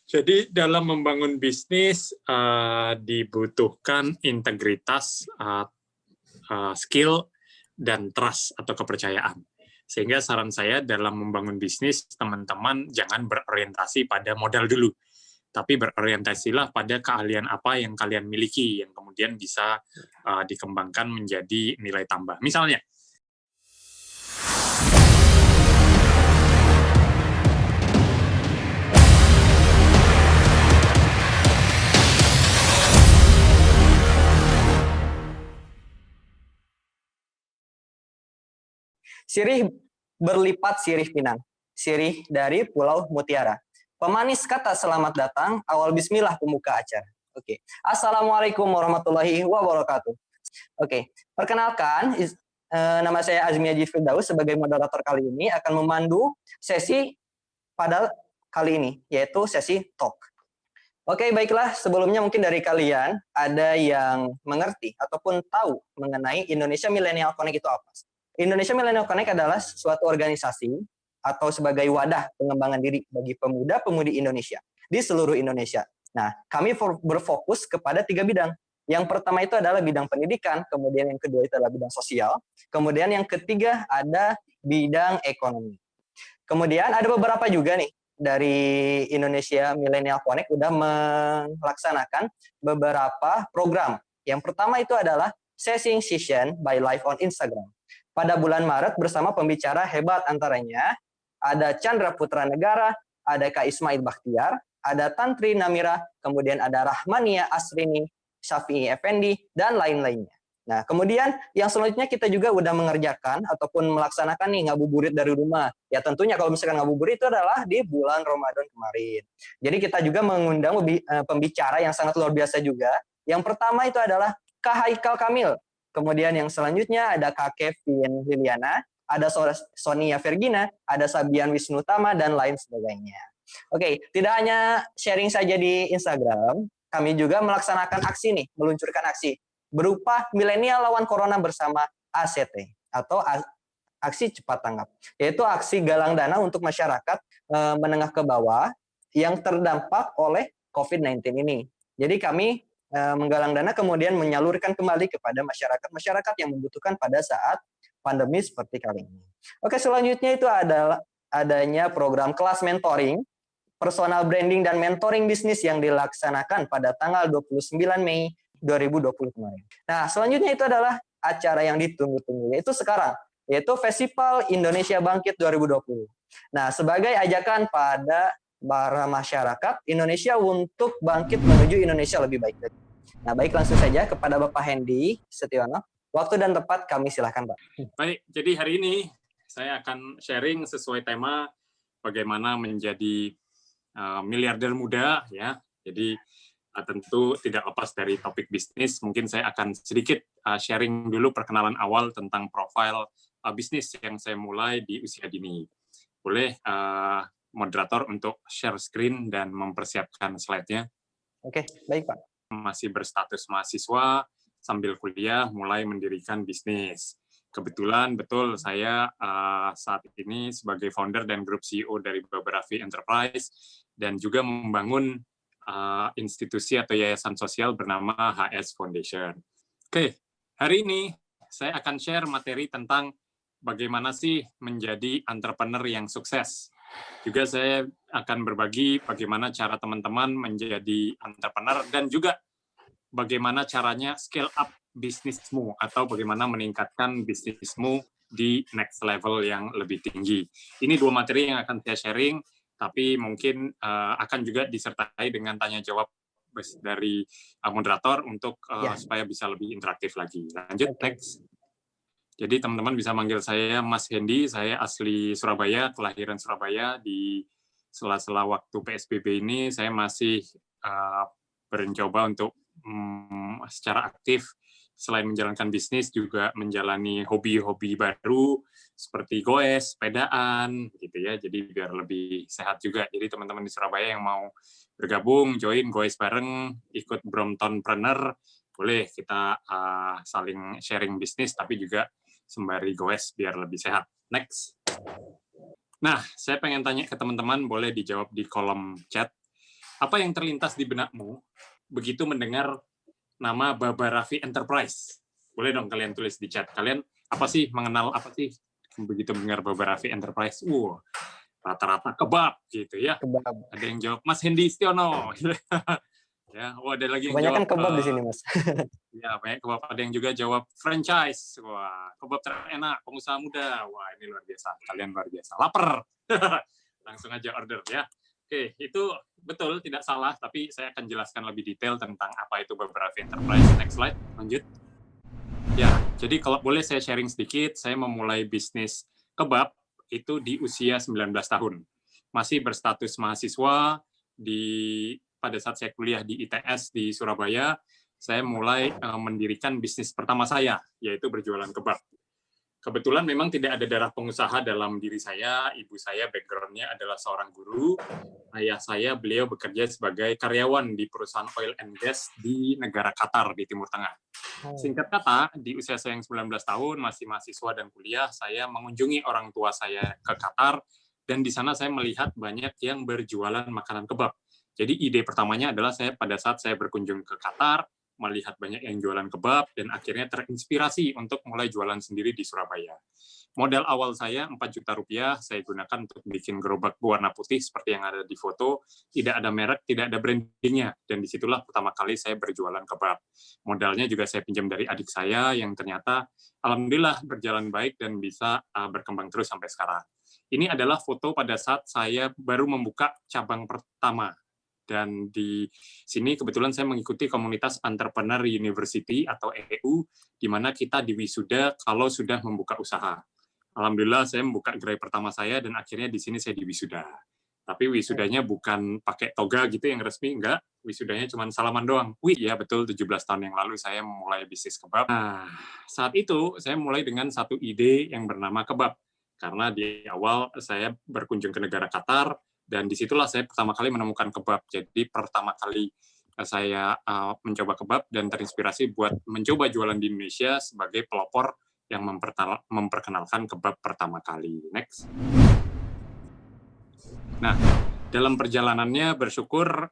Jadi dalam membangun bisnis dibutuhkan integritas, skill, dan trust atau kepercayaan. Sehingga saran saya dalam membangun bisnis, teman-teman jangan berorientasi pada modal dulu, tapi berorientasilah pada keahlian apa yang kalian miliki, yang kemudian bisa dikembangkan menjadi nilai tambah. Misalnya, Sirih berlipat sirih pinang, sirih dari Pulau Mutiara. Pemanis kata selamat datang, awal bismillah pembuka acara. Oke. Assalamualaikum warahmatullahi wabarakatuh. Oke, perkenalkan, nama saya Azmi Haji Firdaus sebagai moderator kali ini akan memandu sesi pada kali ini, yaitu sesi talk. Oke, baiklah. Sebelumnya mungkin dari kalian ada yang mengerti ataupun tahu mengenai Indonesia Millennial Connect itu apa? Indonesia Millennial Connect adalah suatu organisasi atau sebagai wadah pengembangan diri bagi pemuda-pemudi Indonesia di seluruh Indonesia. Nah, kami berfokus kepada 3 bidang. Yang pertama itu adalah bidang pendidikan, kemudian yang kedua itu adalah bidang sosial, kemudian yang ketiga ada bidang ekonomi. Kemudian ada beberapa juga nih dari Indonesia Millennial Connect udah melaksanakan beberapa program. Yang pertama itu adalah Session Session by Live on Instagram. Pada bulan Maret bersama pembicara hebat antaranya ada Chandra Putra Negara, ada Kak Ismail Bakhtiar, ada Tantri Namira, kemudian ada Rahmania Asrini, Syafi'i Effendi, dan lain-lainnya. Nah, kemudian yang selanjutnya kita juga udah mengerjakan ataupun melaksanakan nih ngabuburit dari rumah. Ya tentunya kalau misalkan ngabuburit itu adalah di bulan Ramadan kemarin. Jadi kita juga mengundang pembicara yang sangat luar biasa juga. Yang pertama itu adalah Kak Haikal Kamil. Kemudian yang selanjutnya ada Kak Kevin Liliana, ada Sonia Vergina, ada Sabian Wisnutama, dan lain sebagainya. Oke, tidak hanya sharing saja di Instagram, kami juga melaksanakan aksi nih, meluncurkan aksi berupa Milenial Lawan Corona bersama ACT atau aksi cepat tanggap, yaitu aksi galang dana untuk masyarakat menengah ke bawah yang terdampak oleh COVID-19 ini. Jadi kami menggalang dana kemudian menyalurkan kembali kepada masyarakat yang membutuhkan pada saat pandemi seperti kali ini. Oke, selanjutnya itu adalah adanya program kelas mentoring, personal branding dan mentoring bisnis yang dilaksanakan pada tanggal 29 Mei 2020 kemarin. Nah, selanjutnya itu adalah acara yang ditunggu-tunggu, yaitu Festival Indonesia Bangkit 2020. Nah, sebagai ajakan pada para masyarakat Indonesia untuk bangkit menuju Indonesia lebih baik. Nah, baik langsung saja kepada Bapak Hendy Setiono. Waktu dan tempat kami silakan, Pak. Baik, jadi hari ini saya akan sharing sesuai tema bagaimana menjadi miliarder muda, ya. Jadi tentu tidak lepas dari topik bisnis. Mungkin saya akan sedikit sharing dulu perkenalan awal tentang profil bisnis yang saya mulai di usia dini. Boleh moderator untuk share screen dan mempersiapkan slide-nya. Oke, baik Pak. Masih berstatus mahasiswa, sambil kuliah mulai mendirikan bisnis. Kebetulan betul saya saat ini sebagai founder dan grup CEO dari Babarafi Enterprise dan juga membangun institusi atau yayasan sosial bernama HS Foundation. Oke, hari ini saya akan share materi tentang bagaimana sih menjadi entrepreneur yang sukses. Juga saya akan berbagi bagaimana cara teman-teman menjadi entrepreneur dan juga bagaimana caranya scale up bisnismu atau bagaimana meningkatkan bisnismu di next level yang lebih tinggi. Ini 2 materi yang akan saya sharing, tapi mungkin akan juga disertai dengan tanya jawab dari moderator untuk supaya bisa lebih interaktif lagi. Lanjut, next. Jadi teman-teman bisa manggil saya Mas Hendy, saya asli Surabaya, kelahiran Surabaya. Di sela-sela waktu PSBB ini saya masih mencoba untuk secara aktif selain menjalankan bisnis juga menjalani hobi-hobi baru seperti goes, sepedaan gitu ya. Jadi biar lebih sehat juga. Jadi teman-teman di Surabaya yang mau bergabung, join goes bareng, ikut Bromptonpreneur, boleh kita saling sharing bisnis tapi juga sembari goes biar lebih sehat. Next. Nah, saya pengen tanya ke teman-teman, boleh dijawab di kolom chat. Apa yang terlintas di benakmu begitu mendengar nama Baba Raffi Enterprise? Boleh dong kalian tulis di chat. Kalian mengenal apa sih begitu mendengar Baba Raffi Enterprise? Rata-rata kebab gitu ya. Kebab. Ada yang jawab Mas Hendy Istiono. Ya, ada lagi yang Kebanyakan jawab kebab di sini, Mas. ya, banyak kebab. Ada yang juga jawab franchise. Wah, kebab terenak, pengusaha muda. Wah, ini luar biasa. Kalian luar biasa. Lapar. Langsung aja order ya. Oke, itu betul, tidak salah. Tapi saya akan jelaskan lebih detail tentang apa itu Baba Raffi Enterprise. Next slide, lanjut. Ya, jadi kalau boleh saya sharing sedikit, saya memulai bisnis kebab itu di usia 19 tahun. Masih berstatus mahasiswa pada saat saya kuliah di ITS di Surabaya, saya mulai mendirikan bisnis pertama saya, yaitu berjualan kebab. Kebetulan memang tidak ada darah pengusaha dalam diri saya. Ibu saya background-nya adalah seorang guru. Ayah saya, beliau bekerja sebagai karyawan di perusahaan oil and gas di negara Qatar di Timur Tengah. Singkat kata, di usia saya yang 19 tahun, masih mahasiswa dan kuliah, saya mengunjungi orang tua saya ke Qatar, dan di sana saya melihat banyak yang berjualan makanan kebab. Jadi ide pertamanya adalah pada saat saya berkunjung ke Qatar, melihat banyak yang jualan kebab, dan akhirnya terinspirasi untuk mulai jualan sendiri di Surabaya. Modal awal saya 4 juta rupiah, saya gunakan untuk bikin gerobak berwarna putih seperti yang ada di foto, tidak ada merek, tidak ada brandingnya, dan disitulah pertama kali saya berjualan kebab. Modalnya juga saya pinjam dari adik saya, yang ternyata alhamdulillah berjalan baik dan bisa berkembang terus sampai sekarang. Ini adalah foto pada saat saya baru membuka cabang pertama. Dan di sini kebetulan saya mengikuti komunitas Entrepreneur University atau EU, di mana kita diwisuda kalau sudah membuka usaha. Alhamdulillah saya membuka gerai pertama saya dan akhirnya di sini saya diwisuda. Tapi wisudanya bukan pakai toga gitu yang resmi, enggak. Wisudanya cuma salaman doang. Ya betul, 17 tahun yang lalu saya memulai bisnis kebab. Nah, saat itu saya mulai dengan satu ide yang bernama kebab. Karena di awal saya berkunjung ke negara Qatar, dan disitulah saya pertama kali menemukan kebab. Jadi pertama kali saya mencoba kebab dan terinspirasi buat mencoba jualan di Indonesia sebagai pelopor yang memperkenalkan kebab pertama kali. Next. Nah, dalam perjalanannya bersyukur,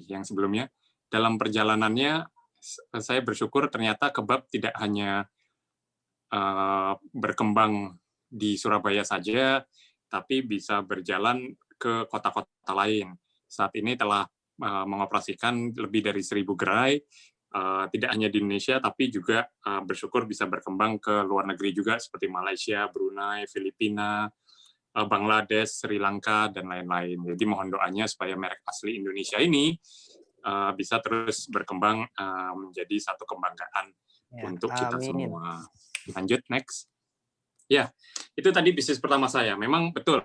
yang sebelumnya, dalam perjalanannya saya bersyukur ternyata kebab tidak hanya berkembang di Surabaya saja, tapi bisa berjalan ke kota-kota lain. Saat ini telah mengoperasikan lebih dari 1.000 gerai, tidak hanya di Indonesia, tapi juga bersyukur bisa berkembang ke luar negeri juga, seperti Malaysia, Brunei, Filipina, Bangladesh, Sri Lanka, dan lain-lain. Jadi mohon doanya supaya merek asli Indonesia ini bisa terus berkembang menjadi satu kebanggaan untuk kita semua. Lanjut, next. Ya, itu tadi bisnis pertama saya. Memang betul,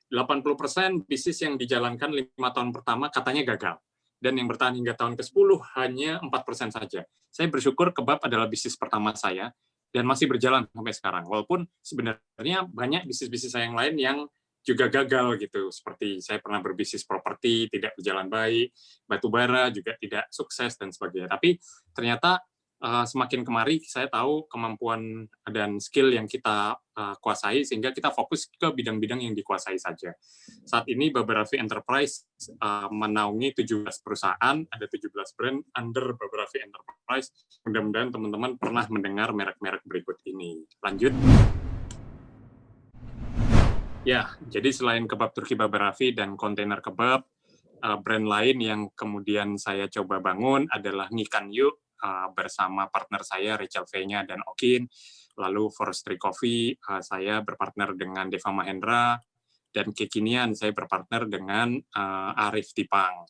80% bisnis yang dijalankan 5 tahun pertama katanya gagal. Dan yang bertahan hingga tahun ke-10 hanya 4% saja. Saya bersyukur kebab adalah bisnis pertama saya, dan masih berjalan sampai sekarang. Walaupun sebenarnya banyak bisnis-bisnis saya yang lain yang juga gagal gitu. Seperti saya pernah berbisnis properti, tidak berjalan baik, batubara juga tidak sukses, dan sebagainya. Tapi ternyata semakin kemari saya tahu kemampuan dan skill yang kita kuasai, sehingga kita fokus ke bidang-bidang yang dikuasai saja. Saat ini Baba Raffi Enterprise menaungi 17 perusahaan, ada 17 brand under Baba Raffi Enterprise. Mudah-mudahan teman-teman pernah mendengar merek-merek berikut ini. Lanjut. Ya, jadi selain kebab Turki Baba Raffi dan kontainer kebab, brand lain yang kemudian saya coba bangun adalah Ngikan Yuk, bersama partner saya Rachel V-nya dan Okin. Lalu Forestry Coffee, saya berpartner dengan Deva Mahendra, dan Kekinian saya berpartner dengan Arif Tipang.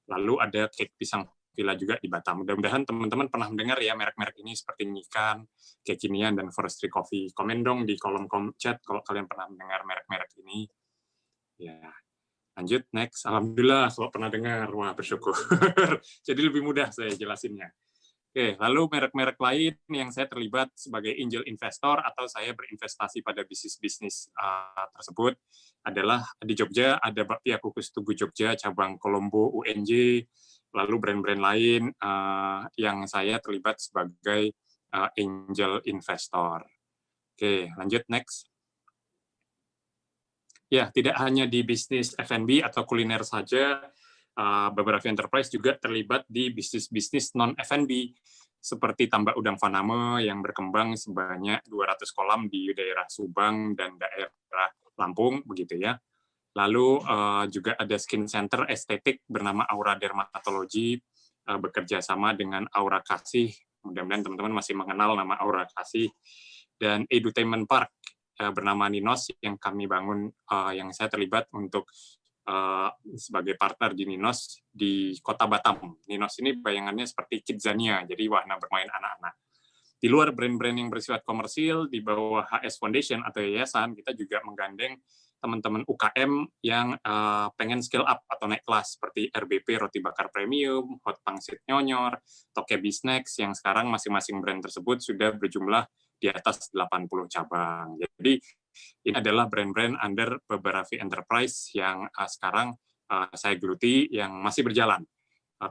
Lalu ada Cake Pisang Villa juga di Batam. Mudah-mudahan teman-teman pernah mendengar ya merek-merek ini seperti Ngikan, Kekinian, dan Forestry Coffee. Komen dong di kolom chat kalau kalian pernah mendengar merek-merek ini. Ya, lanjut, next. Alhamdulillah, kalau pernah dengar, wah bersyukur. Jadi lebih mudah saya jelasinnya. Oke, lalu merek-merek lain yang saya terlibat sebagai angel investor atau saya berinvestasi pada bisnis-bisnis tersebut adalah di Jogja, ada Bakpia Kukus Tugu Jogja, cabang Kolombo, UNJ, lalu brand-brand lain yang saya terlibat sebagai angel investor. Oke, lanjut, next. Ya, tidak hanya di bisnis F&B atau kuliner saja, beberapa enterprise juga terlibat di bisnis-bisnis non-F&B, seperti tambak udang Faname yang berkembang sebanyak 200 kolam di daerah Subang dan daerah Lampung, begitu ya. Lalu juga ada skin center estetik bernama Aura Dermatology, bekerja sama dengan Aura Kasih, mudah-mudahan teman-teman masih mengenal nama Aura Kasih, dan Edutainment Park bernama Ninos yang kami bangun, yang saya terlibat untuk sebagai partner di Ninos di Kota Batam. Ninos ini bayangannya seperti Kidzania, jadi wahana bermain anak-anak. Di luar brand-brand yang bersifat komersil, di bawah HS Foundation atau yayasan, kita juga menggandeng teman-teman UKM yang pengen skill up atau naik kelas, seperti RBP Roti Bakar Premium, Hot Pangsit Nyonyor, Tokebi Snacks, yang sekarang masing-masing brand tersebut sudah berjumlah di atas 80 cabang. Jadi ini adalah brand-brand under beberapa enterprise yang sekarang saya geluti, yang masih berjalan.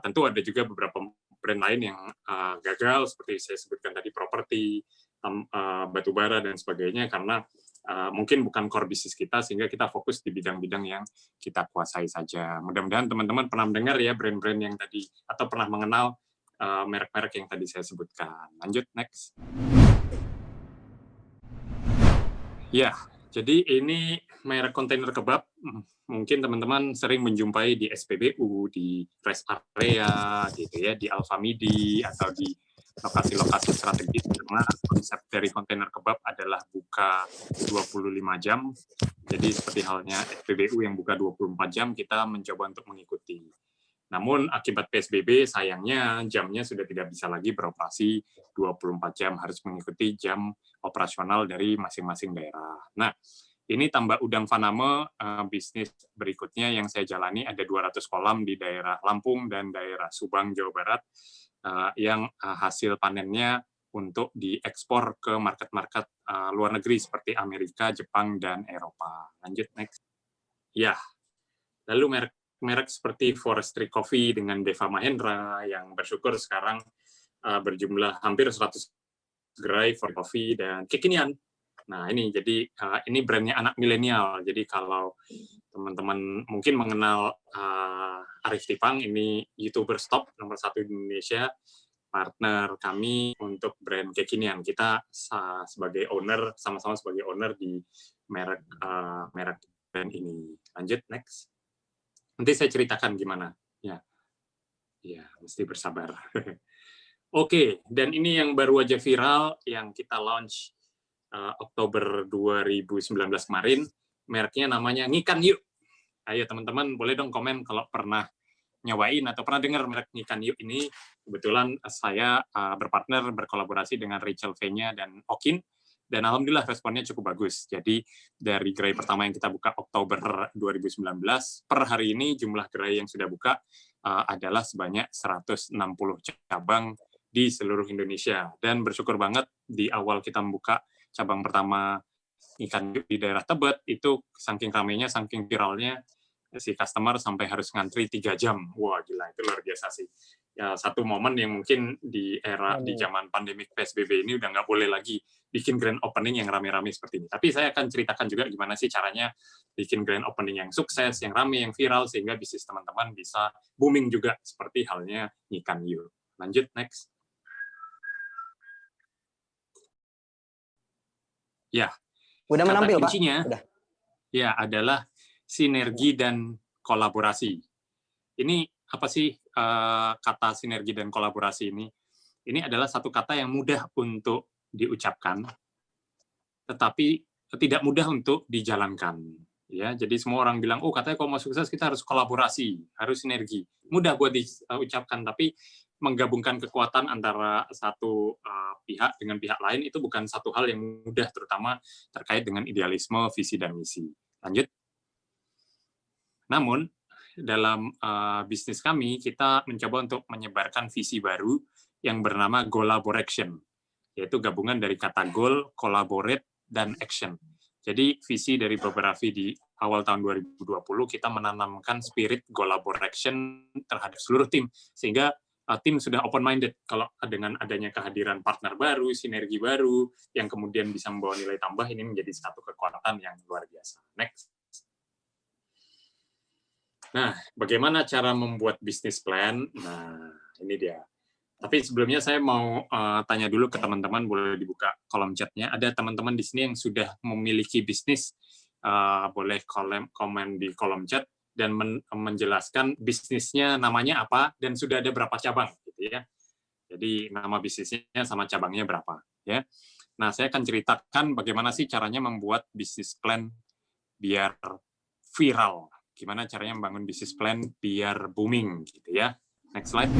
Tentu ada juga beberapa brand lain yang gagal, seperti saya sebutkan tadi, properti, batubara, dan sebagainya, karena mungkin bukan core bisnis kita, sehingga kita fokus di bidang-bidang yang kita kuasai saja. Mudah-mudahan teman-teman pernah mendengar ya brand-brand yang tadi, atau pernah mengenal merek-merek yang tadi saya sebutkan. Lanjut, next. Ya, jadi ini merek kontainer kebab. Mungkin teman-teman sering menjumpai di SPBU, di rest area, gitu ya, di Alfamidi, atau di lokasi-lokasi strategis, karena konsep dari kontainer kebab adalah buka 25 jam. Jadi seperti halnya SPBU yang buka 24 jam, kita mencoba untuk mengikuti. Namun akibat PSBB, sayangnya jamnya sudah tidak bisa lagi beroperasi 24 jam, harus mengikuti jam operasional dari masing-masing daerah. Nah, ini tambak udang Faname, bisnis berikutnya yang saya jalani, ada 200 kolam di daerah Lampung dan daerah Subang, Jawa Barat, yang hasil panennya untuk diekspor ke market-market luar negeri seperti Amerika, Jepang, dan Eropa. Lanjut, next. Ya, lalu merek seperti Forestry Coffee dengan Deva Mahendra yang bersyukur sekarang berjumlah hampir 100 gerai for coffee, dan kekinian. Nah, ini jadi ini brandnya anak milenial. Jadi kalau teman-teman mungkin mengenal Arif Tipang, ini YouTuber top nomor 1 di Indonesia, partner kami untuk brand kekinian. Kita sebagai owner, sama-sama sebagai owner di merek brand ini. Lanjut, next. Nanti saya ceritakan gimana. Ya, mesti bersabar. Oke, dan ini yang baru aja viral, yang kita launch Oktober 2019 kemarin, mereknya namanya Ngikan Yuk. Ayo teman-teman, boleh dong komen kalau pernah nyobain atau pernah dengar merek Ngikan Yuk ini. Kebetulan saya berpartner, berkolaborasi dengan Rachel V-nya dan Okin, dan alhamdulillah responnya cukup bagus. Jadi dari gerai pertama yang kita buka Oktober 2019, per hari ini jumlah gerai yang sudah buka adalah sebanyak 160 cabang di seluruh Indonesia. Dan bersyukur banget di awal kita membuka cabang pertama Ikan Yuk di daerah Tebet, itu saking ramainya, saking viralnya, si customer sampai harus ngantri 3 jam. Wah, gila, itu luar biasa sih. Ya, satu momen yang mungkin di zaman pandemik PSBB ini udah nggak boleh lagi bikin grand opening yang rame-rame seperti ini. Tapi saya akan ceritakan juga gimana sih caranya bikin grand opening yang sukses, yang rame, yang viral, sehingga bisnis teman-teman bisa booming juga, seperti halnya Ngikan Yuk. Lanjut, next. Ya, udah menampil, Pak? kuncinya, udah. Ya, adalah sinergi dan kolaborasi. Ini apa sih kata sinergi dan kolaborasi ini? Ini adalah satu kata yang mudah untuk diucapkan, tetapi tidak mudah untuk dijalankan. Ya, jadi semua orang bilang, oh katanya kalau mau sukses kita harus kolaborasi, harus sinergi. Mudah buat diucapkan, tapi menggabungkan kekuatan antara satu pihak dengan pihak lain itu bukan satu hal yang mudah, terutama terkait dengan idealisme, visi, dan misi. Lanjut. Namun, dalam bisnis kami, kita mencoba untuk menyebarkan visi baru yang bernama Golaboration, yaitu gabungan dari kata goal, collaborate, dan action. Jadi, visi dari beberapa di awal tahun 2020, kita menanamkan spirit Golaboration terhadap seluruh tim, sehingga tim sudah open-minded kalau dengan adanya kehadiran partner baru, sinergi baru, yang kemudian bisa membawa nilai tambah, ini menjadi satu kekuatan yang luar biasa. Next. Nah, bagaimana cara membuat bisnis plan? Nah, ini dia. Tapi sebelumnya saya mau tanya dulu ke teman-teman, boleh dibuka kolom chatnya. Ada teman-teman di sini yang sudah memiliki bisnis, boleh komen di kolom chat dan menjelaskan bisnisnya namanya apa dan sudah ada berapa cabang, gitu ya. Jadi nama bisnisnya sama cabangnya berapa, ya. Nah, saya akan ceritakan bagaimana sih caranya membuat bisnis plan biar viral. Gimana caranya membangun bisnis plan biar booming, gitu ya. Next slide.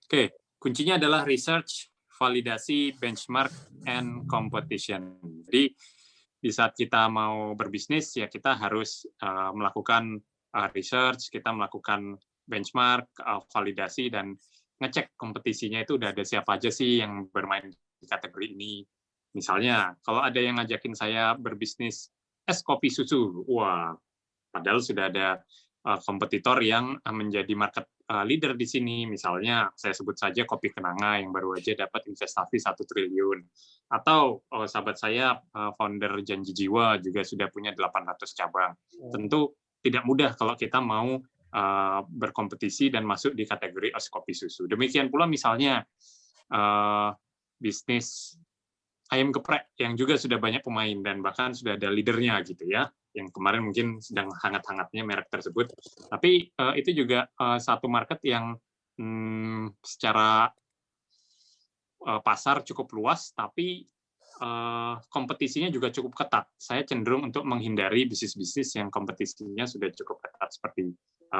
Oke, kuncinya adalah research, validasi, benchmark, and competition. Jadi, di saat kita mau berbisnis, ya kita harus melakukan research, kita melakukan benchmark, validasi, dan ngecek kompetisinya itu udah ada siapa aja sih yang bermain di kategori ini. Misalnya, kalau ada yang ngajakin saya berbisnis es kopi susu, wah, padahal sudah ada kompetitor yang menjadi market leader di sini. Misalnya, saya sebut saja Kopi Kenanga yang baru aja dapat investasi 1 triliun. Atau sahabat saya, founder Janji Jiwa, juga sudah punya 800 cabang. Tentu tidak mudah kalau kita mau berkompetisi dan masuk di kategori es kopi susu. Demikian pula misalnya bisnis ayam geprek yang juga sudah banyak pemain dan bahkan sudah ada leadernya gitu ya, yang kemarin mungkin sedang hangat-hangatnya merek tersebut. Tapi itu juga satu market yang secara pasar cukup luas, tapi kompetisinya juga cukup ketat. Saya cenderung untuk menghindari bisnis-bisnis yang kompetisinya sudah cukup ketat seperti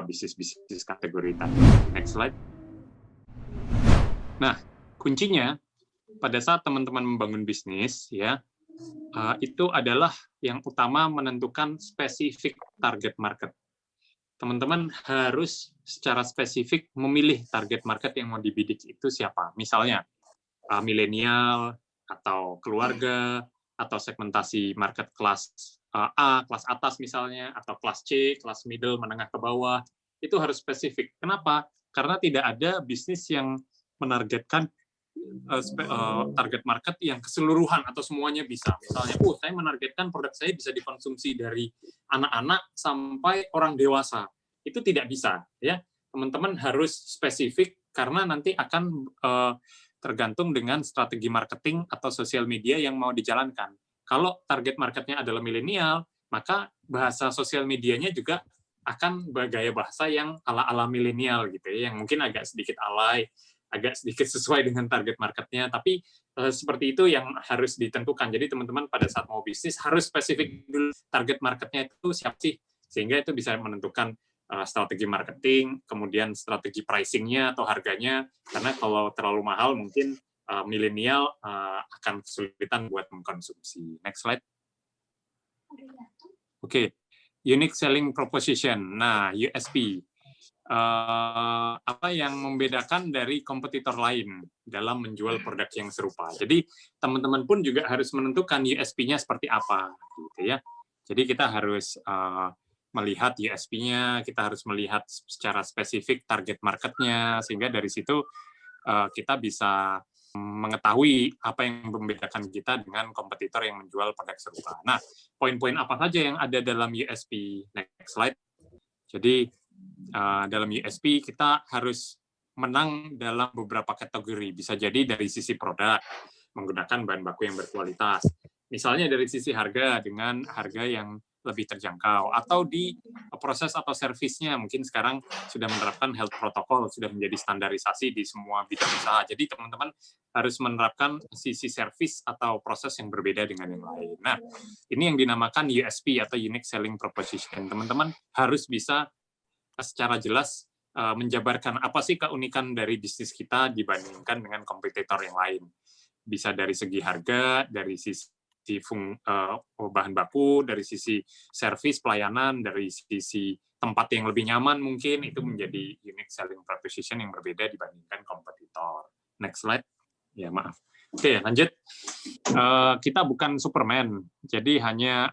bisnis-bisnis kategori tadi. Next slide. Nah, kuncinya pada saat teman-teman membangun bisnis, ya, itu adalah yang utama menentukan spesifik target market. Teman-teman harus secara spesifik memilih target market yang mau dibidik itu siapa. Misalnya, milenial, atau keluarga, atau segmentasi market kelas A, kelas atas misalnya, atau kelas C, kelas middle, menengah ke bawah. Itu harus spesifik. Kenapa? Karena tidak ada bisnis yang menargetkan target market yang keseluruhan atau semuanya bisa. Misalnya, saya menargetkan produk saya bisa dikonsumsi dari anak-anak sampai orang dewasa. Itu tidak bisa, ya. Teman-teman harus spesifik karena nanti akan tergantung dengan strategi marketing atau sosial media yang mau dijalankan. Kalau target marketnya adalah milenial, maka bahasa sosial medianya juga akan bergaya bahasa yang ala-ala milenial gitu ya, yang mungkin agak sedikit alay, agak sedikit sesuai dengan target marketnya, tapi seperti itu yang harus ditentukan. Jadi teman-teman pada saat mau bisnis harus spesifik dulu target marketnya itu siapa sih, sehingga itu bisa menentukan strategi marketing, kemudian strategi pricing-nya atau harganya, karena kalau terlalu mahal mungkin milenial akan kesulitan buat mengkonsumsi. Next slide. Oke, unique selling proposition. Nah, USP. Apa yang membedakan dari kompetitor lain dalam menjual produk yang serupa. Jadi teman-teman pun juga harus menentukan USP-nya seperti apa, gitu ya. Jadi kita harus melihat USP-nya, kita harus melihat secara spesifik target market-nya, sehingga dari situ kita bisa mengetahui apa yang membedakan kita dengan kompetitor yang menjual produk serupa. Nah, poin-poin apa saja yang ada dalam USP? Next slide. Jadi dalam USP kita harus menang dalam beberapa kategori. Bisa jadi dari sisi produk, menggunakan bahan baku yang berkualitas. Misalnya dari sisi harga, dengan harga yang lebih terjangkau. Atau di proses atau servisnya, mungkin sekarang sudah menerapkan health protocol, sudah menjadi standarisasi di semua bidang usaha. Jadi teman-teman harus menerapkan sisi servis atau proses yang berbeda dengan yang lain. Nah, ini yang dinamakan USP atau Unique Selling Proposition. Teman-teman harus bisa secara jelas menjabarkan apa sih keunikan dari bisnis kita dibandingkan dengan kompetitor yang lain. Bisa dari segi harga, dari sisi bahan baku, dari sisi servis pelayanan, dari sisi tempat yang lebih nyaman mungkin, itu menjadi unique selling proposition yang berbeda dibandingkan kompetitor. Next slide. Ya, maaf. Oke, lanjut. Kita bukan Superman, jadi hanya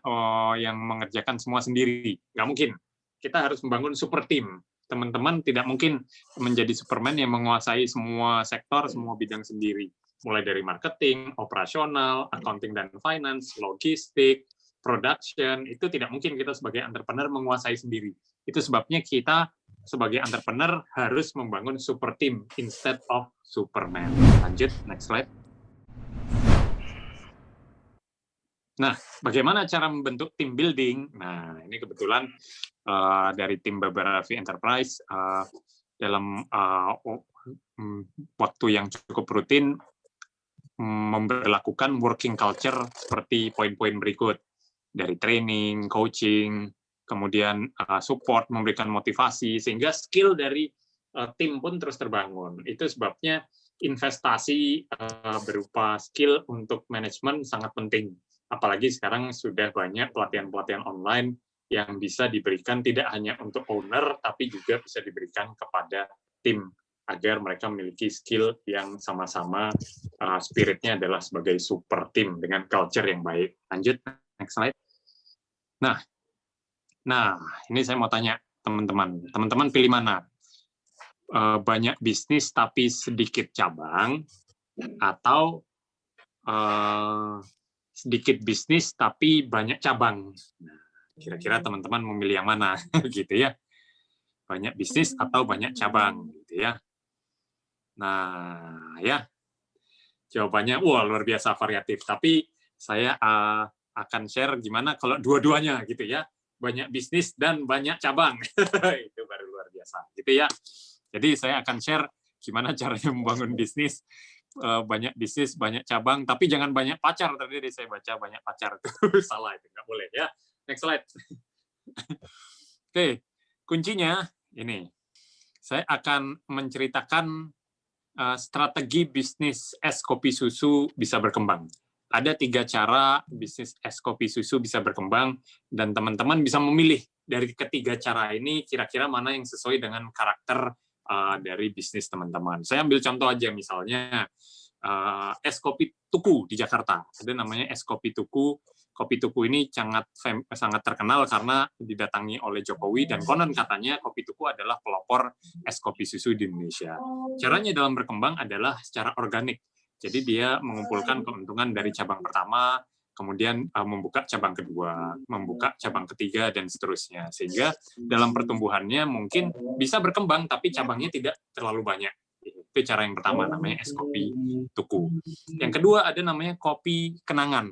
yang mengerjakan semua sendiri. Nggak mungkin. Kita harus membangun super team. Teman-teman tidak mungkin menjadi Superman yang menguasai semua sektor, semua bidang sendiri. Mulai dari marketing, operasional, accounting dan finance, logistik, production, itu tidak mungkin kita sebagai entrepreneur menguasai sendiri. Itu sebabnya kita sebagai entrepreneur harus membangun super team instead of Superman. Lanjut, next slide. Nah, bagaimana cara membentuk team building? Nah, ini kebetulan dari tim Babarafi Enterprise dalam waktu yang cukup rutin memberlakukan working culture seperti poin-poin berikut. Dari training, coaching, kemudian support, memberikan motivasi, sehingga skill dari tim pun terus terbangun. Itu sebabnya investasi berupa skill untuk manajemen sangat penting. Apalagi sekarang sudah banyak pelatihan-pelatihan online yang bisa diberikan tidak hanya untuk owner, tapi juga bisa diberikan kepada tim, agar mereka memiliki skill yang sama-sama spiritnya adalah sebagai super team dengan culture yang baik. Lanjut, next slide. Nah, ini saya mau tanya teman-teman. Teman-teman pilih mana? Banyak bisnis tapi sedikit cabang, atau sedikit bisnis tapi banyak cabang. Nah, kira-kira teman-teman memilih yang mana, gitu ya? Banyak bisnis atau banyak cabang, gitu ya? Nah, ya, jawabannya luar biasa variatif. Tapi saya akan share gimana kalau dua-duanya, gitu ya? Banyak bisnis dan banyak cabang, itu baru luar biasa, gitu ya? Jadi saya akan share gimana caranya membangun bisnis. Banyak bisnis, banyak cabang, tapi jangan banyak pacar. Tadi saya baca banyak pacar, itu salah, itu nggak boleh ya. Next slide. Oke, kuncinya ini. Saya akan menceritakan strategi bisnis es kopi susu bisa berkembang. Ada 3 cara bisnis es kopi susu bisa berkembang, dan teman-teman bisa memilih dari ketiga cara ini kira-kira mana yang sesuai dengan karakter dari bisnis teman-teman. Saya ambil contoh aja, misalnya es kopi Tuku di Jakarta. Ada namanya es kopi Tuku. Kopi Tuku ini sangat terkenal karena didatangi oleh Jokowi, dan konon katanya kopi Tuku adalah pelopor es kopi susu di Indonesia. Caranya dalam berkembang adalah secara organik. Jadi dia mengumpulkan keuntungan dari cabang pertama, kemudian membuka cabang kedua, membuka cabang ketiga, dan seterusnya. Sehingga dalam pertumbuhannya mungkin bisa berkembang, tapi cabangnya tidak terlalu banyak. Itu cara yang pertama, namanya es kopi Tuku. Yang kedua ada namanya kopi kenangan.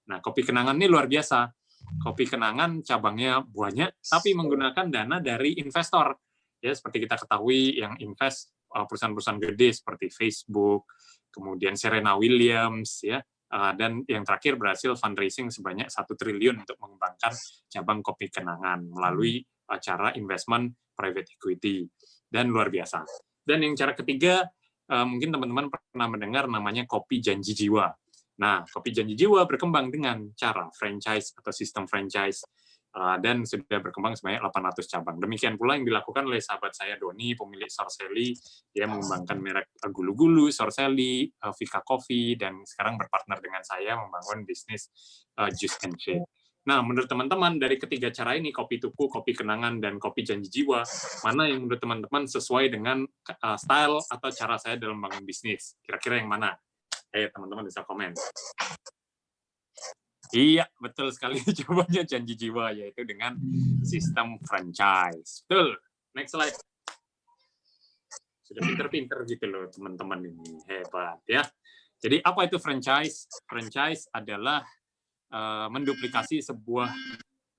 Nah, kopi kenangan ini luar biasa. Kopi kenangan cabangnya banyak, tapi menggunakan dana dari investor. Ya, seperti kita ketahui, yang invest perusahaan-perusahaan gede seperti Facebook, kemudian Serena Williams, ya, dan yang terakhir berhasil fundraising sebanyak 1 triliun untuk mengembangkan cabang kopi kenangan melalui cara investment private equity, dan luar biasa. Dan yang cara ketiga, mungkin teman-teman pernah mendengar namanya kopi janji jiwa. Nah, kopi janji jiwa berkembang dengan cara franchise atau sistem franchise, dan sudah berkembang sebanyak 800 cabang. Demikian pula yang dilakukan oleh sahabat saya Doni, pemilik Sorcelli. Dia mengembangkan merek gulu-gulu, Sorcelli, Vika Coffee, dan sekarang berpartner dengan saya membangun bisnis Juice and Shake. Nah, menurut teman-teman, dari ketiga cara ini, kopi Tuku, kopi kenangan, dan kopi janji jiwa, mana yang menurut teman-teman sesuai dengan style atau cara saya dalam membangun bisnis? Kira-kira yang mana? Ayo, teman-teman bisa komen. Iya, betul sekali jawabannya janji jiwa, yaitu dengan sistem franchise. Betul. Next slide. Sudah pinter-pinter gitu loh teman-teman ini. Hebat ya. Jadi apa itu franchise? Franchise adalah menduplikasi sebuah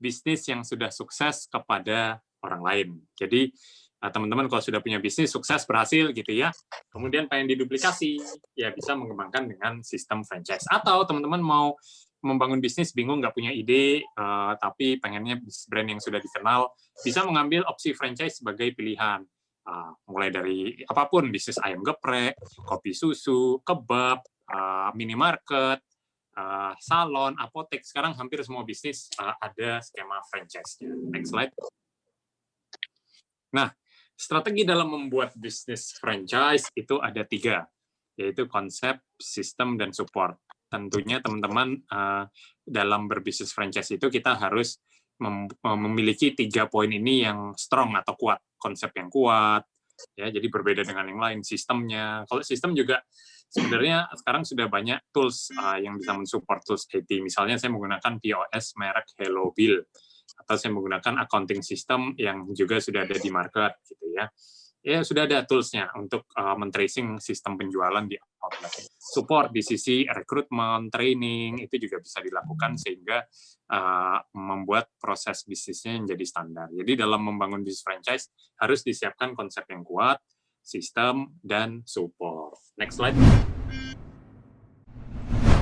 bisnis yang sudah sukses kepada orang lain. Jadi teman-teman kalau sudah punya bisnis sukses berhasil gitu ya, kemudian pengen diduplikasi, ya bisa mengembangkan dengan sistem franchise. Atau teman-teman mau membangun bisnis bingung, nggak punya ide, tapi pengennya brand yang sudah dikenal, bisa mengambil opsi franchise sebagai pilihan. Mulai dari apapun, bisnis ayam geprek, kopi susu, kebab, minimarket, salon, apotek, sekarang hampir semua bisnis ada skema franchise-nya. Next slide. Nah, strategi dalam membuat bisnis franchise itu ada 3, yaitu konsep, sistem, dan support. Tentunya teman-teman dalam berbisnis franchise itu kita harus memiliki 3 poin ini yang strong atau kuat. Konsep yang kuat, Ya, jadi berbeda dengan yang lain sistemnya. Kalau sistem juga sebenarnya sekarang sudah banyak tools yang bisa mensupport tools IT. Misalnya saya menggunakan POS merek Hello Bill, atau saya menggunakan accounting system yang juga sudah ada di market, gitu ya. Ya, sudah ada toolsnya untuk men-tracing sistem penjualan di outlet. Support di sisi rekrutmen, training, itu juga bisa dilakukan sehingga membuat proses bisnisnya menjadi standar. Jadi dalam membangun bisnis franchise harus disiapkan konsep yang kuat, sistem, dan support. Next slide.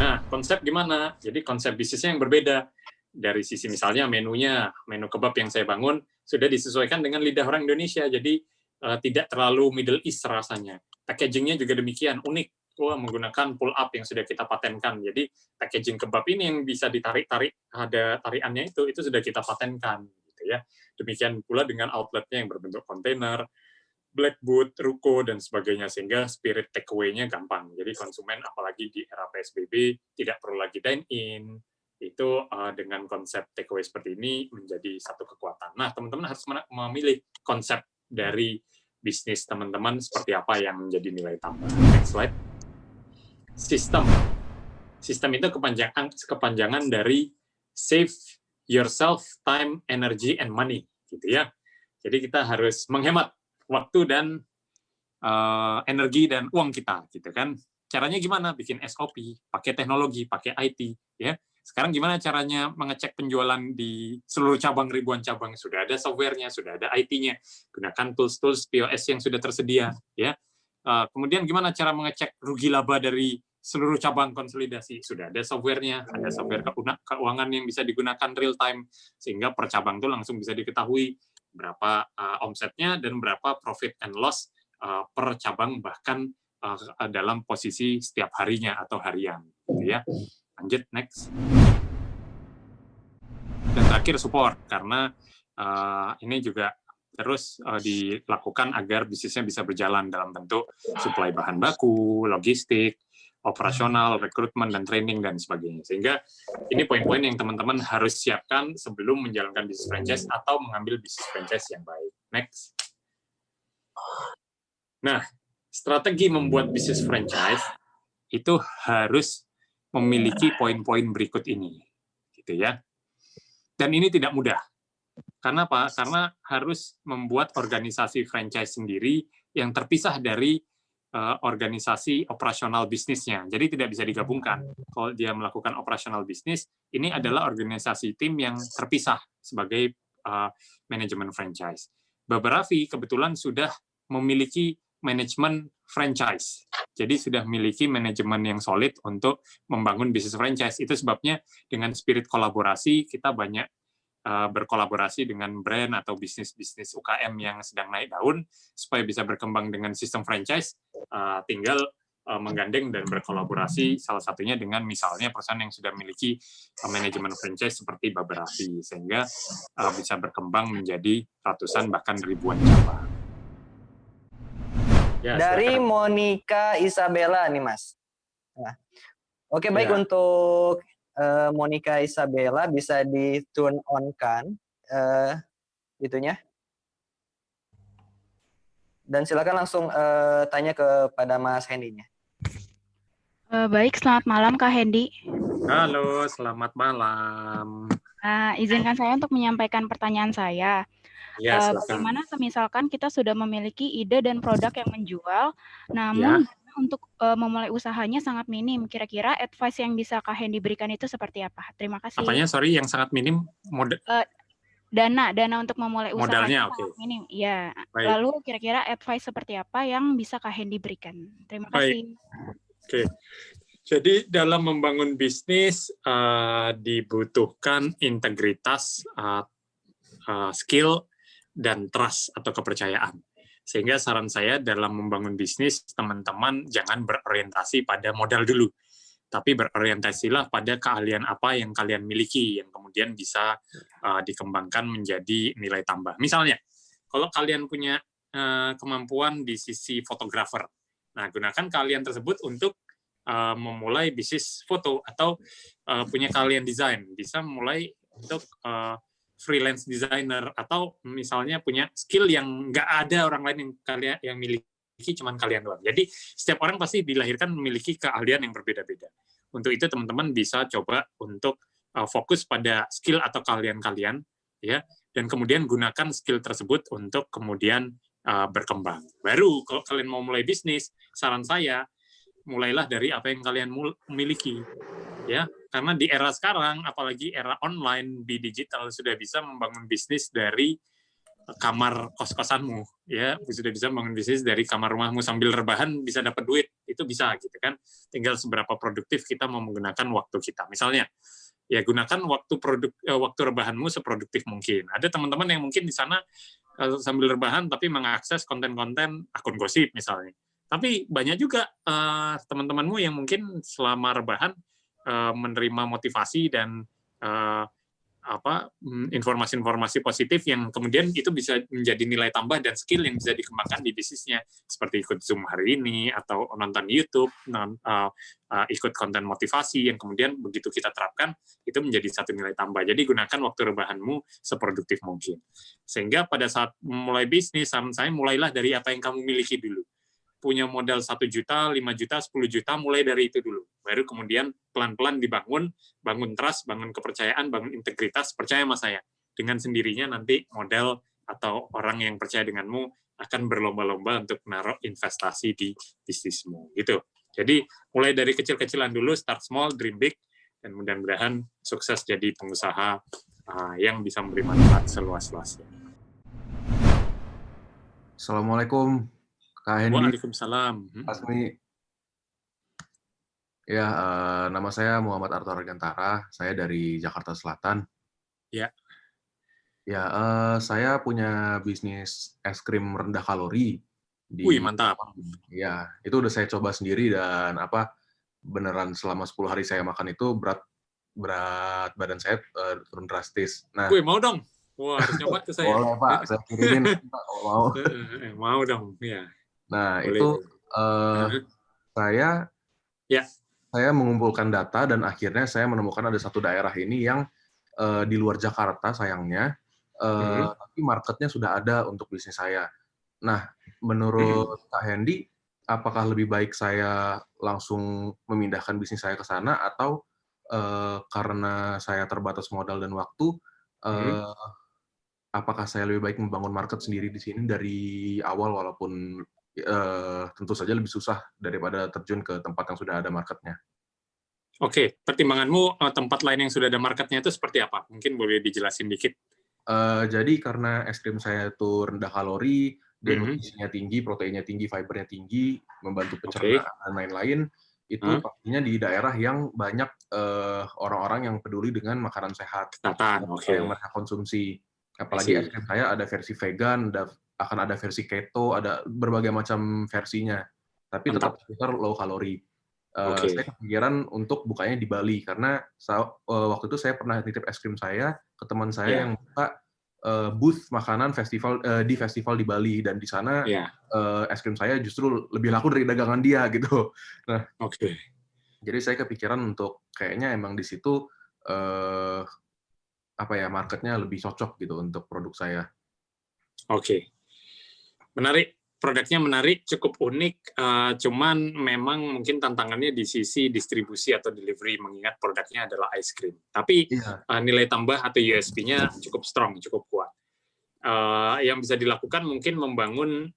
Nah, konsep gimana? Jadi konsep bisnisnya yang berbeda. Dari sisi misalnya menunya, menu kebab yang saya bangun sudah disesuaikan dengan lidah orang Indonesia, jadi tidak terlalu Middle East rasanya. Packagingnya juga demikian, unik. Menggunakan pull up yang sudah kita patenkan. Jadi packaging kebab ini yang bisa ditarik-tarik, ada tarikannya itu sudah kita patenkan. Gitu ya. Demikian pula dengan outletnya yang berbentuk kontainer, black boot, ruko, dan sebagainya, sehingga spirit takeaway-nya gampang. Jadi konsumen, apalagi di era PSBB, tidak perlu lagi dine-in, itu dengan konsep takeaway seperti ini menjadi satu kekuatan. Nah, teman-teman harus memilih konsep dari bisnis teman-teman seperti apa yang menjadi nilai tambah. Next slide. Sistem. Sistem itu kepanjangan dari save yourself time, energy, and money, gitu ya. Jadi kita harus menghemat waktu dan energi dan uang kita, gitu kan. Caranya gimana? Bikin SOP, pakai teknologi, pakai IT, ya. Sekarang gimana caranya mengecek penjualan di seluruh cabang, ribuan cabang? Sudah ada software-nya, sudah ada IT-nya. Gunakan tools-tools POS yang sudah tersedia, ya. Kemudian gimana cara mengecek rugi laba dari seluruh cabang konsolidasi? Sudah ada software-nya, ada software keuangan yang bisa digunakan real time, sehingga per cabang itu langsung bisa diketahui berapa omsetnya dan berapa profit and loss per cabang, bahkan dalam posisi setiap harinya atau harian, gitu ya. Lanjut, next. Dan terakhir support, karena ini juga terus dilakukan agar bisnisnya bisa berjalan dalam bentuk suplai bahan baku, logistik, operasional, rekrutmen, dan training, dan sebagainya. Sehingga ini poin-poin yang teman-teman harus siapkan sebelum menjalankan bisnis franchise atau mengambil bisnis franchise yang baik. Next. Nah, strategi membuat bisnis franchise itu harus memiliki poin-poin berikut ini, gitu ya. Dan ini tidak mudah. Karena apa? Karena harus membuat organisasi franchise sendiri yang terpisah dari organisasi operasional bisnisnya. Jadi tidak bisa digabungkan. Kalau dia melakukan operasional bisnis, ini adalah organisasi tim yang terpisah sebagai manajemen franchise. Babarafi kebetulan sudah memiliki manajemen franchise. Jadi sudah memiliki manajemen yang solid untuk membangun bisnis franchise. Itu sebabnya dengan spirit kolaborasi kita banyak berkolaborasi dengan brand atau bisnis-bisnis UKM yang sedang naik daun supaya bisa berkembang dengan sistem franchise. Tinggal menggandeng dan berkolaborasi salah satunya dengan misalnya perusahaan yang sudah memiliki manajemen franchise seperti Babarafi, sehingga bisa berkembang menjadi ratusan bahkan ribuan cabang. Ya, dari silakan. Monica Isabella nih, Mas. Nah, oke, baik, ya. Untuk Monica Isabella bisa di turn on kan itunya. Dan silakan langsung tanya kepada Mas Hendy-nya. Baik, selamat malam Kak Hendy. Halo, selamat malam. Izinkan saya untuk menyampaikan pertanyaan saya. Ya, bagaimana misalkan kita sudah memiliki ide dan produk yang menjual, namun untuk memulai usahanya sangat minim. Kira-kira advice yang bisa Kak Hendy berikan itu seperti apa? Terima kasih. Apanya, sorry, yang sangat minim? Dana untuk memulai usahanya sangat minim. Ya. Lalu kira-kira advice seperti apa yang bisa Kak Hendy berikan? Terima kasih. Oke. Jadi dalam membangun bisnis dibutuhkan integritas, skill, dan trust atau kepercayaan. Sehingga saran saya dalam membangun bisnis, teman-teman jangan berorientasi pada modal dulu, tapi berorientasilah pada keahlian apa yang kalian miliki, yang kemudian bisa dikembangkan menjadi nilai tambah. Misalnya, kalau kalian punya kemampuan di sisi fotografer, nah gunakan keahlian tersebut untuk memulai bisnis foto, atau punya keahlian desain, bisa mulai untuk freelance designer, atau misalnya punya skill yang nggak ada orang lain yang kalian yang miliki, cuman kalian doang. Jadi setiap orang pasti dilahirkan memiliki keahlian yang berbeda-beda. Untuk itu teman-teman bisa coba untuk fokus pada skill atau keahlian kalian, ya, dan kemudian gunakan skill tersebut untuk kemudian berkembang. Baru kalau kalian mau mulai bisnis, saran saya mulailah dari apa yang kalian miliki, ya, karena di era sekarang, apalagi era online di digital, sudah bisa membangun bisnis dari kamar kos-kosanmu, ya, sudah bisa membangun bisnis dari kamar rumahmu sambil rebahan bisa dapat duit, itu bisa gitu kan. Tinggal seberapa produktif kita mau menggunakan waktu kita. Misalnya, ya gunakan waktu rebahanmu seproduktif mungkin. Ada teman-teman yang mungkin di sana sambil rebahan tapi mengakses konten-konten akun gosip misalnya. Tapi banyak juga teman-temanmu yang mungkin selama rebahan menerima motivasi dan informasi-informasi positif yang kemudian itu bisa menjadi nilai tambah dan skill yang bisa dikembangkan di bisnisnya, seperti ikut Zoom hari ini atau nonton YouTube, ikut konten motivasi yang kemudian begitu kita terapkan itu menjadi satu nilai tambah. Jadi gunakan waktu rebahanmu seproduktif mungkin. Sehingga pada saat mulai bisnis, saran saya mulailah dari apa yang kamu miliki dulu. Punya modal 1 juta, 5 juta, 10 juta, mulai dari itu dulu. Baru kemudian pelan-pelan dibangun, bangun trust, bangun kepercayaan, bangun integritas, percaya sama saya. Dengan sendirinya nanti model atau orang yang percaya denganmu akan berlomba-lomba untuk menaruh investasi di bisnismu. Gitu. Jadi mulai dari kecil-kecilan dulu, start small, dream big, dan mudah-mudahan sukses jadi pengusaha yang bisa memberi manfaat seluas-luasnya. Assalamualaikum. Kak Hendy. Waalaikumsalam. Asmi. Ya, nama saya Muhammad Arthur Argantara. Saya dari Jakarta Selatan. Ya. Ya, saya punya bisnis es krim rendah kalori. Wih, mantap. Ya, itu udah saya coba sendiri dan beneran selama 10 hari saya makan itu berat badan saya turun drastis. Nah, wih, mau dong. Wah, harus nyoba tuh saya. Boleh, Pak. Saya kirimin kalau mau. Mau dong, ya. Nah, boleh. Itu saya mengumpulkan data dan akhirnya saya menemukan ada satu daerah ini yang di luar Jakarta sayangnya, tapi marketnya sudah ada untuk bisnis saya. Nah, menurut Kak Hendy, apakah lebih baik saya langsung memindahkan bisnis saya ke sana atau karena saya terbatas modal dan waktu, apakah saya lebih baik membangun market sendiri di sini dari awal walaupun tentu saja lebih susah daripada terjun ke tempat yang sudah ada marketnya. Oke, pertimbanganmu tempat lain yang sudah ada marketnya itu seperti apa? Mungkin boleh dijelasin dikit. Jadi karena es krim saya itu rendah kalori, dia nutrisinya tinggi, proteinnya tinggi, fibernya tinggi, membantu pencernaan dan lain-lain, itu pastinya di daerah yang banyak orang-orang yang peduli dengan makanan sehat yang mereka konsumsi. Apalagi es krim saya ada versi vegan, akan ada versi keto, ada berbagai macam versinya, tapi tetap sekitar low kalori. Saya kepikiran untuk bukanya di Bali karena waktu itu saya pernah nitip es krim saya ke teman saya yang buka booth makanan di festival di Bali, dan di sana es krim saya justru lebih laku dari dagangan dia gitu. Nah, jadi saya kepikiran untuk kayaknya emang di situ marketnya lebih cocok gitu untuk produk saya. Menarik, produknya menarik, cukup unik, cuman memang mungkin tantangannya di sisi distribusi atau delivery, mengingat produknya adalah ice cream. Tapi nilai tambah atau USP-nya cukup strong, cukup kuat. Yang bisa dilakukan mungkin membangun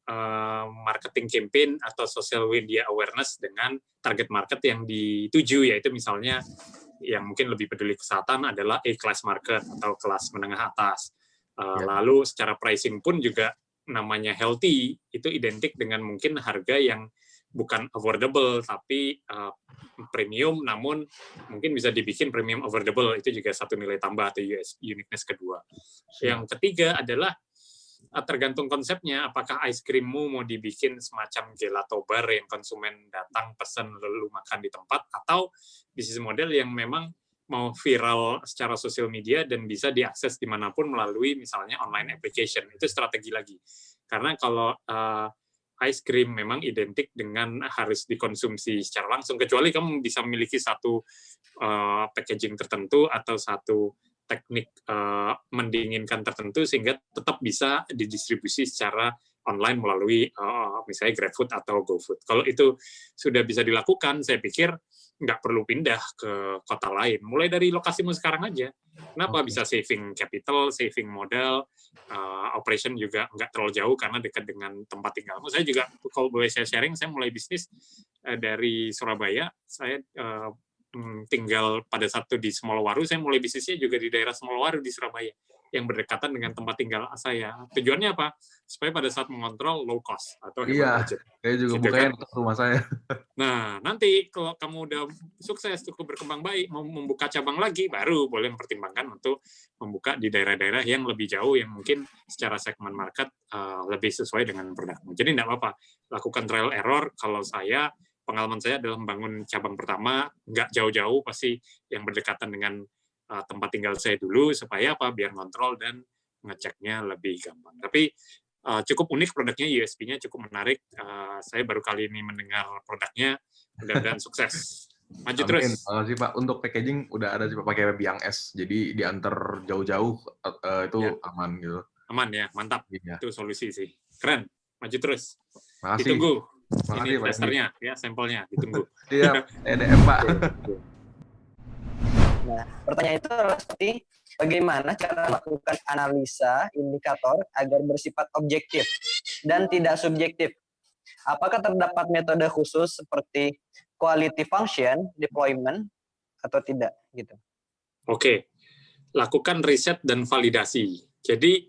marketing campaign atau social media awareness dengan target market yang dituju, yaitu misalnya yang mungkin lebih peduli kesehatan adalah A-class market atau kelas menengah atas. Lalu secara pricing pun juga namanya healthy, itu identik dengan mungkin harga yang bukan affordable, tapi premium, namun mungkin bisa dibikin premium affordable, itu juga satu nilai tambah atau uniqueness kedua. Yang ketiga adalah tergantung konsepnya, apakah ice creammu mau dibikin semacam gelato bar yang konsumen datang, pesan, lalu makan di tempat, atau bisnis model yang memang mau viral secara sosial media dan bisa diakses dimanapun melalui misalnya online application. Itu strategi lagi. Karena kalau ice cream memang identik dengan harus dikonsumsi secara langsung, kecuali kamu bisa memiliki satu packaging tertentu atau satu teknik mendinginkan tertentu sehingga tetap bisa didistribusi secara online melalui misalnya GrabFood atau GoFood. Kalau itu sudah bisa dilakukan, saya pikir nggak perlu pindah ke kota lain. Mulai dari lokasimu sekarang aja. Kenapa bisa saving capital, saving modal, operation juga nggak terlalu jauh karena dekat dengan tempat tinggalmu. Saya juga, kalau boleh saya sharing, saya mulai bisnis dari Surabaya. Saya tinggal pada satu di Semolowaru, saya mulai bisnisnya juga di daerah Semolowaru di Surabaya, yang berdekatan dengan tempat tinggal saya. Tujuannya apa? Supaya pada saat mengontrol low cost atau hemat budget. Saya juga Gitu bukain kan? rumah saya. Nah, nanti kalau kamu udah sukses, cukup berkembang baik, mau membuka cabang lagi, baru boleh mempertimbangkan untuk membuka di daerah-daerah yang lebih jauh, yang mungkin secara segmen market lebih sesuai dengan produkmu. Jadi nggak apa-apa, lakukan trial error. Kalau saya, pengalaman saya adalah membangun cabang pertama, nggak jauh-jauh, pasti yang berdekatan dengan tempat tinggal saya dulu, supaya apa? Biar ngontrol dan ngeceknya lebih gampang. Tapi cukup unik produknya, USP-nya cukup menarik. Saya baru kali ini mendengar produknya, mudah-mudahan sukses. Maju terus. Makasih Pak. Untuk packaging udah ada sih Pak, pakai biang es, jadi diantar jauh-jauh itu aman gitu. Aman ya, mantap. Iya. Itu solusi sih. Keren. Maju terus. Makasih. Ditunggu. Makasih, Ini Pak. testernya, ya, sampelnya. Ditunggu. Siap. EDM Pak. Nah, pertanyaan itu adalah seperti bagaimana cara melakukan analisa indikator agar bersifat objektif dan tidak subjektif. Apakah terdapat metode khusus seperti quality function, deployment, atau tidak? Gitu. Oke. Lakukan riset dan validasi. Jadi,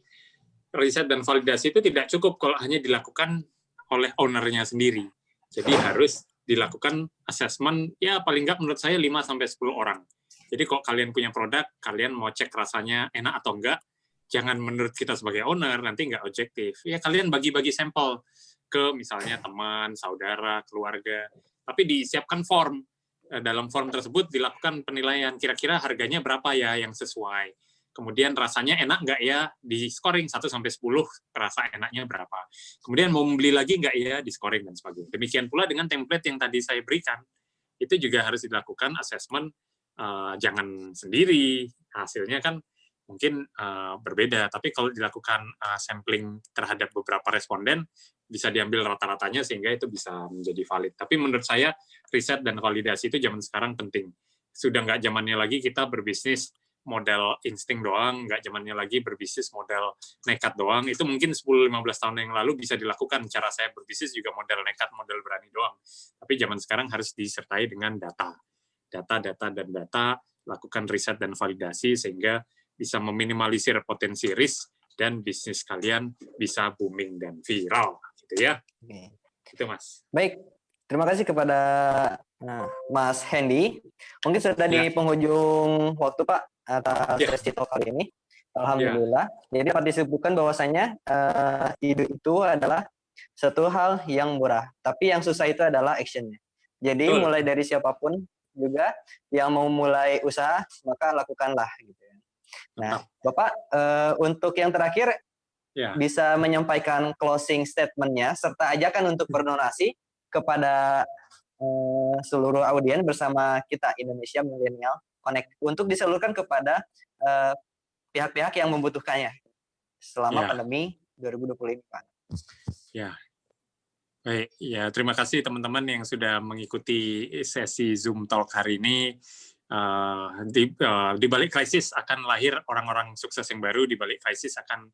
riset dan validasi itu tidak cukup kalau hanya dilakukan oleh owner-nya sendiri. Jadi harus dilakukan assessment, ya paling nggak menurut saya 5-10 orang. Jadi kalau kalian punya produk, kalian mau cek rasanya enak atau enggak, jangan menurut kita sebagai owner, nanti nggak objektif. Ya kalian bagi-bagi sampel ke misalnya teman, saudara, keluarga. Tapi disiapkan form. Dalam form tersebut dilakukan penilaian, kira-kira harganya berapa ya yang sesuai. Kemudian rasanya enak nggak ya, di scoring 1-10, rasa enaknya berapa. Kemudian mau membeli lagi nggak ya, di scoring dan sebagainya. Demikian pula dengan template yang tadi saya berikan, itu juga harus dilakukan assessment. Jangan sendiri, hasilnya kan mungkin berbeda, tapi kalau dilakukan sampling terhadap beberapa responden, bisa diambil rata-ratanya sehingga itu bisa menjadi valid. Tapi menurut saya, riset dan validasi itu zaman sekarang penting. Sudah nggak zamannya lagi kita berbisnis model insting doang, nggak zamannya lagi berbisnis model nekat doang. Itu mungkin 10-15 tahun yang lalu bisa dilakukan. Cara saya berbisnis juga model nekat, model berani doang. Tapi zaman sekarang harus disertai dengan data, dan data, lakukan riset dan validasi sehingga bisa meminimalisir potensi risk dan bisnis kalian bisa booming dan viral, gitu ya. Oke. Itu Mas. Baik, terima kasih kepada Mas Hendy. Mungkin sudah di penghujung waktu Pak atas sesi talk kali ini. Alhamdulillah. Jadi dapat disebutkan bahwasanya ide itu adalah satu hal yang murah, tapi yang susah itu adalah actionnya. Jadi mulai dari siapapun juga yang mau mulai usaha, maka lakukanlah gitu. Nah, Bapak untuk yang terakhir bisa menyampaikan closing statement-nya serta ajakan untuk berdonasi kepada seluruh audien bersama kita Indonesia Millennial Connect untuk disalurkan kepada pihak-pihak yang membutuhkannya selama pandemi 2020 ini, Pak. Ya. Baik, ya terima kasih teman-teman yang sudah mengikuti sesi Zoom Talk hari ini. Di balik krisis akan lahir orang-orang sukses yang baru, di balik krisis akan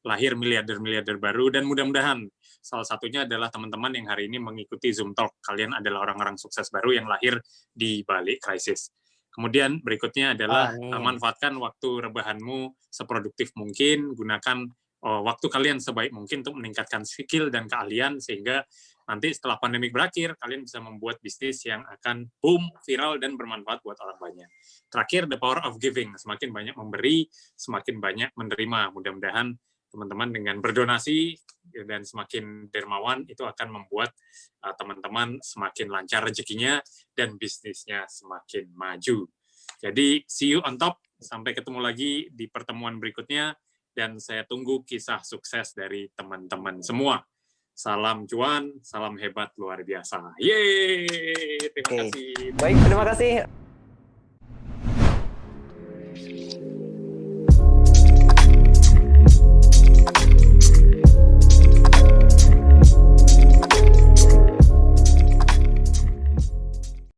lahir miliarder-miliarder baru, dan mudah-mudahan salah satunya adalah teman-teman yang hari ini mengikuti Zoom Talk. Kalian adalah orang-orang sukses baru yang lahir di balik krisis. Kemudian berikutnya adalah manfaatkan waktu rebahanmu seproduktif mungkin, gunakan waktu kalian sebaik mungkin untuk meningkatkan skill dan keahlian sehingga nanti setelah pandemi berakhir kalian bisa membuat bisnis yang akan boom, viral dan bermanfaat buat orang banyak. Terakhir, the power of giving. Semakin banyak memberi, semakin banyak menerima. Mudah-mudahan teman-teman dengan berdonasi dan semakin dermawan itu akan membuat teman-teman semakin lancar rezekinya dan bisnisnya semakin maju. Jadi see you on top. Sampai ketemu lagi di pertemuan berikutnya. Dan saya tunggu kisah sukses dari teman-teman semua. Salam cuan, salam hebat luar biasa. Yeay! Terima kasih. Baik, terima kasih.